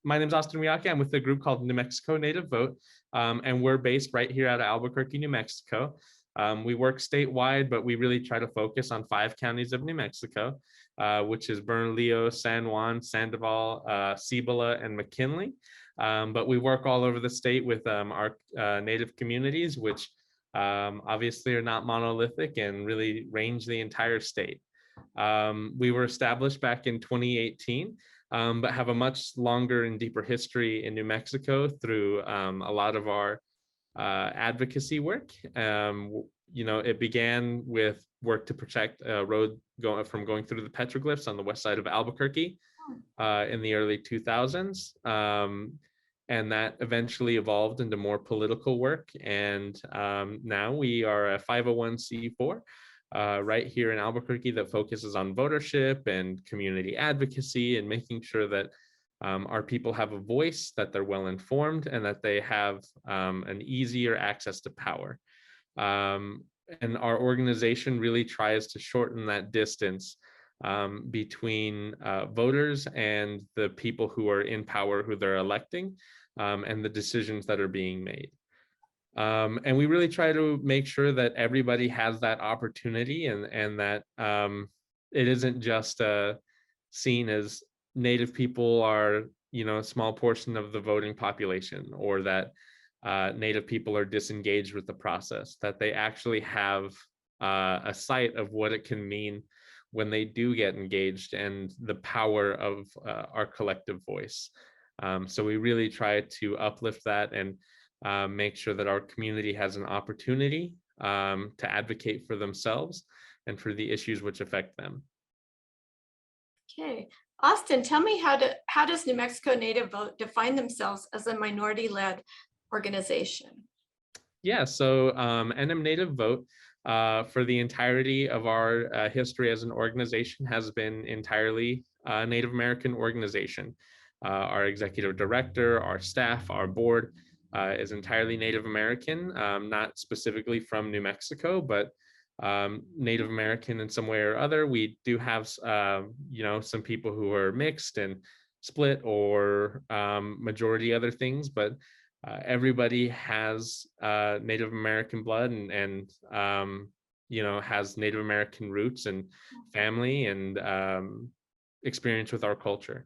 my name is Austin Miyake. I'm with a group called New Mexico Native Vote, and we're based right here out of Albuquerque, New Mexico. We work statewide, but we really try to focus on 5 counties of New Mexico, which is Bernalillo, San Juan, Sandoval, Cibola, and McKinley. But we work all over the state with our Native communities, which obviously are not monolithic and really range the entire state. We were established back in 2018, but have a much longer and deeper history in New Mexico through a lot of our advocacy work. It began with work to protect a road from going through the petroglyphs on the west side of Albuquerque in the early 2000s. And that eventually evolved into more political work. And now we are a 501c4 right here in Albuquerque that focuses on votership and community advocacy and making sure that our people have a voice, that they're well informed, and that they have an easier access to power. And our organization really tries to shorten that distance between voters and the people who are in power, who they're electing, and the decisions that are being made. And we really try to make sure that everybody has that opportunity, and that it isn't just seen as Native people are, a small portion of the voting population, or that Native people are disengaged with the process, that they actually have a sight of what it can mean when they do get engaged and the power of our collective voice. So we really try to uplift that and make sure that our community has an opportunity to advocate for themselves and for the issues which affect them. Okay, Austin, tell me how does New Mexico Native Vote define themselves as a minority-led organization? Yeah, so NM Native Vote for the entirety of our history as an organization has been entirely a Native American organization. Our executive director, our staff, our board is entirely Native American, not specifically from New Mexico, but Native American in some way or other. We do have, some people who are mixed and split or majority other things, but everybody has Native American blood and has Native American roots and family and experience with our culture.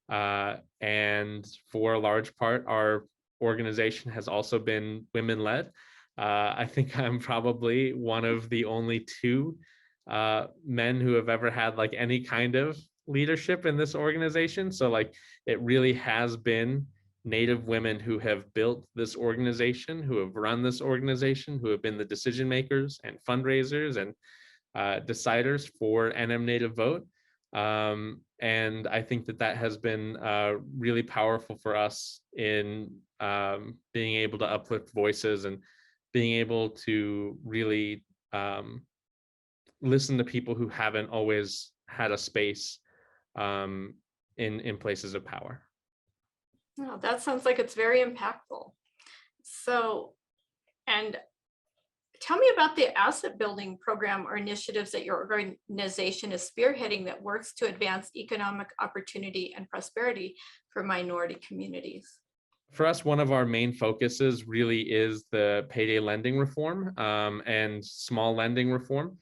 And for a large part, our organization has also been women-led. I think I'm probably one of the only 2 men who have ever had like any kind of leadership in this organization. So like it really has been Native women who have built this organization, who have run this organization, who have been the decision makers and fundraisers and deciders for NM Native Vote. And I think that has been really powerful for us in being able to uplift voices and being able to really listen to people who haven't always had a space in places of power. Oh, that sounds like it's very impactful. So, and tell me about the asset building program or initiatives that your organization is spearheading that works to advance economic opportunity and prosperity for minority communities. For us, one of our main focuses really is the payday lending reform and small lending reform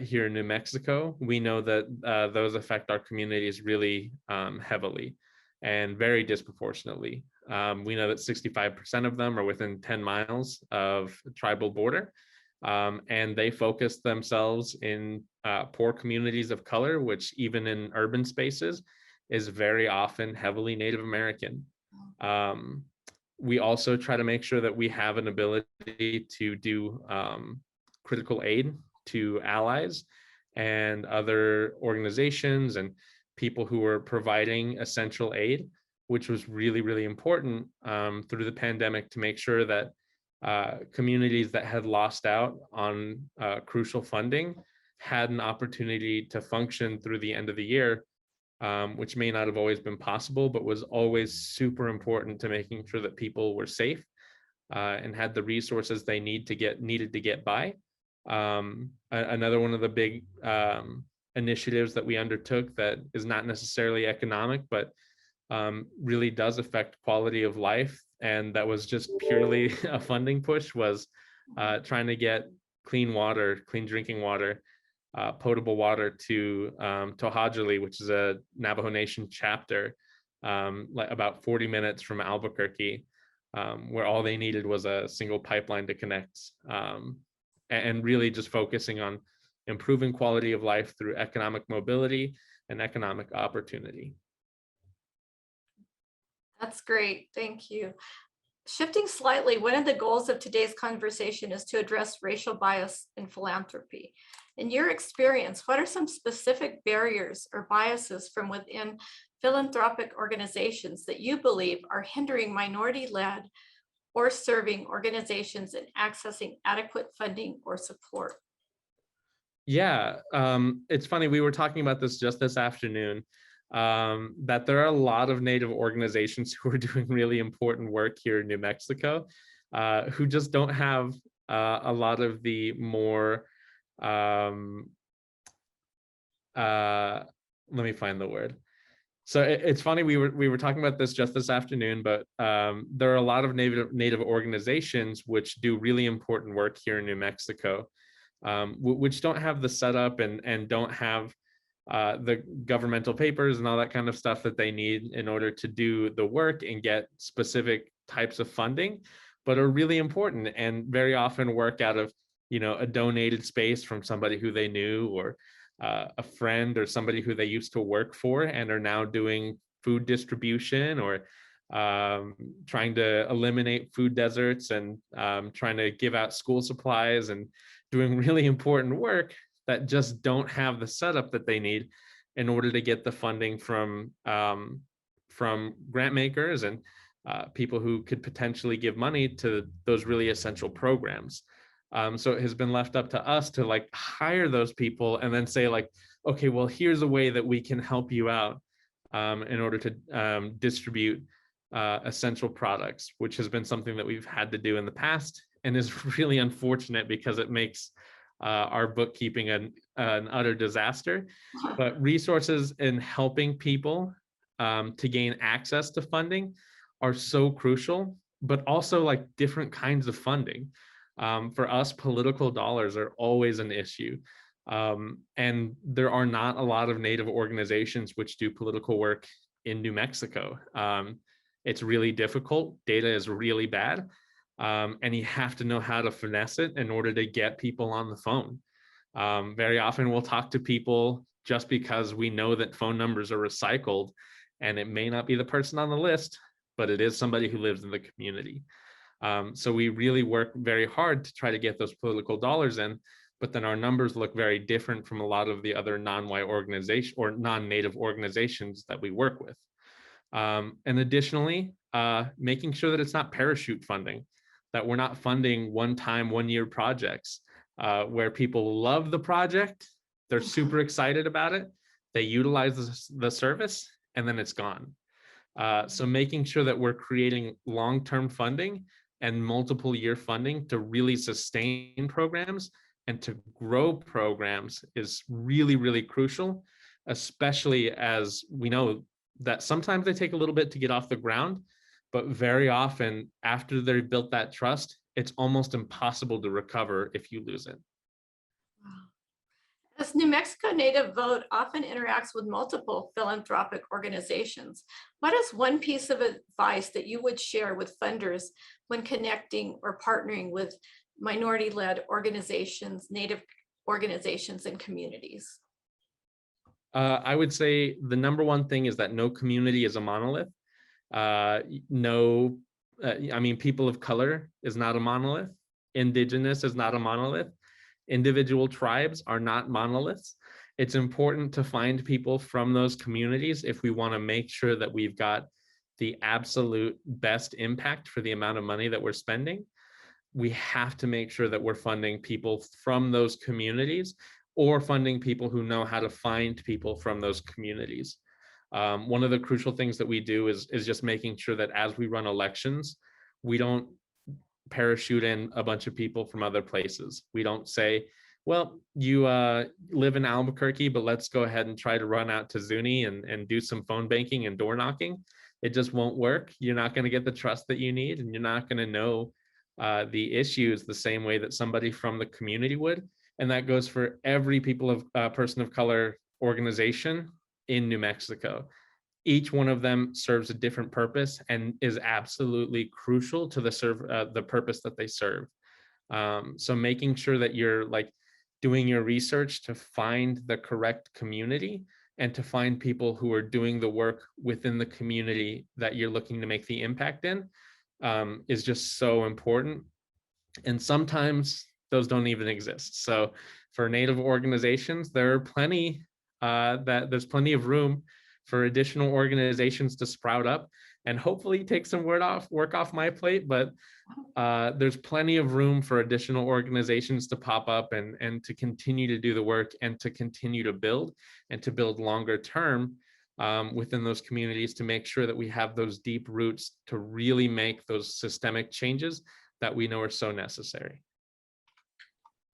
here in New Mexico. We know that those affect our communities really heavily and very disproportionately. We know that 65% of them are within 10 miles of a tribal border, and they focus themselves in poor communities of color, which even in urban spaces is very often heavily Native American. We also try to make sure that we have an ability to do critical aid to allies and other organizations and people who are providing essential aid, which was really, really important through the pandemic to make sure that communities that had lost out on crucial funding had an opportunity to function through the end of the year, which may not have always been possible, but was always super important to making sure that people were safe and had the resources they needed to get by. Another one of the big initiatives that we undertook that is not necessarily economic, but really does affect quality of life. And that was just purely a funding push, was trying to get clean water, clean drinking water, potable water to Tohajali, which is a Navajo Nation chapter, like about 40 minutes from Albuquerque, where all they needed was a single pipeline to connect, and really just focusing on improving quality of life through economic mobility and economic opportunity. That's great. Thank you. Shifting slightly, one of the goals of today's conversation is to address racial bias in philanthropy. In your experience, what are some specific barriers or biases from within philanthropic organizations that you believe are hindering minority-led or serving organizations in accessing adequate funding or support? Yeah, it's funny, we were talking about this just this afternoon, that there are a lot of Native organizations who are doing really important work here in New Mexico, who just don't have a lot of the more, let me find the word. So it's funny, we were talking about this just this afternoon, but there are a lot of Native organizations which do really important work here in New Mexico, which don't have the setup and don't have the governmental papers and all that kind of stuff that they need in order to do the work and get specific types of funding, but are really important and very often work out of, you know, a donated space from somebody who they knew, or a friend or somebody who they used to work for and are now doing food distribution, or trying to eliminate food deserts, and trying to give out school supplies and doing really important work that just don't have the setup that they need in order to get the funding from grant makers and people who could potentially give money to those really essential programs. So it has been left up to us to like hire those people and then say like, okay, well, here's a way that we can help you out in order to distribute essential products, which has been something that we've had to do in the past and is really unfortunate because it makes our bookkeeping an utter disaster. But resources in helping people to gain access to funding are so crucial, but also like different kinds of funding. For us, political dollars are always an issue. And there are not a lot of Native organizations which do political work in New Mexico. It's really difficult. Data is really bad. And you have to know how to finesse it in order to get people on the phone. Very often we'll talk to people just because we know that phone numbers are recycled, and it may not be the person on the list, but it is somebody who lives in the community. So we really work very hard to try to get those political dollars in, but then our numbers look very different from a lot of the other non-white organizations or non-Native organizations that we work with. And additionally, making sure that it's not parachute funding, that we're not funding one-time, one-year projects where people love the project, they're super excited about it, they utilize the service, and then it's gone. So making sure that we're creating long-term funding and multiple year funding to really sustain programs and to grow programs is really, really crucial, especially as we know that sometimes they take a little bit to get off the ground, but very often after they've built that trust, it's almost impossible to recover if you lose it. As New Mexico Native Vote often interacts with multiple philanthropic organizations, what is one piece of advice that you would share with funders when connecting or partnering with minority-led organizations, Native organizations, and communities? I would say the number one thing is that no community is a monolith. I mean, people of color is not a monolith. Indigenous is not a monolith. Individual tribes are not monoliths. It's important to find people from those communities if we want to make sure that we've got the absolute best impact for the amount of money that we're spending. We have to make sure that we're funding people from those communities, or funding people who know how to find people from those communities. One of the crucial things that we do is just making sure that as we run elections, we don't parachute in a bunch of people from other places. We don't say, well, you live in Albuquerque, but let's go ahead and try to run out to Zuni and do some phone banking and door knocking. It just won't work. You're not going to get the trust that you need, and you're not going to know the issues the same way that somebody from the community would. And that goes for every person of color organization in New Mexico. Each one of them serves a different purpose and is absolutely crucial to the purpose that they serve. So making sure that you're like doing your research to find the correct community and to find people who are doing the work within the community that you're looking to make the impact in is just so important. And sometimes those don't even exist. So for Native organizations, there are there's plenty of room for additional organizations to sprout up and hopefully take some work off my plate. But there's plenty of room for additional organizations to pop up and to continue to do the work and to continue to build and to build longer term within those communities to make sure that we have those deep roots to really make those systemic changes that we know are so necessary.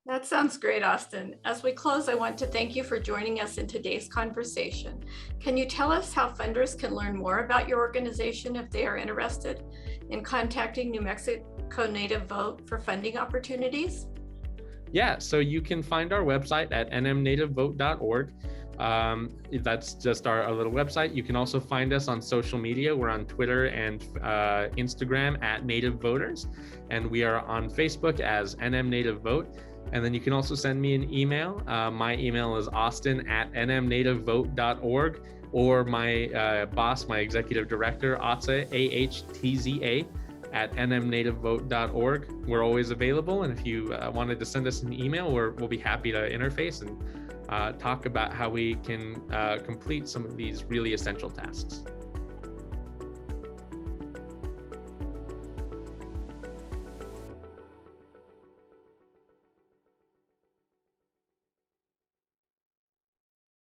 That sounds great, Austin. As we close, I want to thank you for joining us in today's conversation. Can you tell us how funders can learn more about your organization if they are interested in contacting New Mexico Native Vote for funding opportunities? Yeah, so you can find our website at nmnativevote.org. That's just our little website. You can also find us on social media. We're on Twitter and Instagram at Native Voters, and we are on Facebook as NM Native Vote. And then you can also send me an email. My email is austin@nmnativevote.org, or my boss, my executive director, Atza, AHTZA, at nmnativevote.org. We're always available. And if you wanted to send us an email, we'll be happy to interface and talk about how we can complete some of these really essential tasks.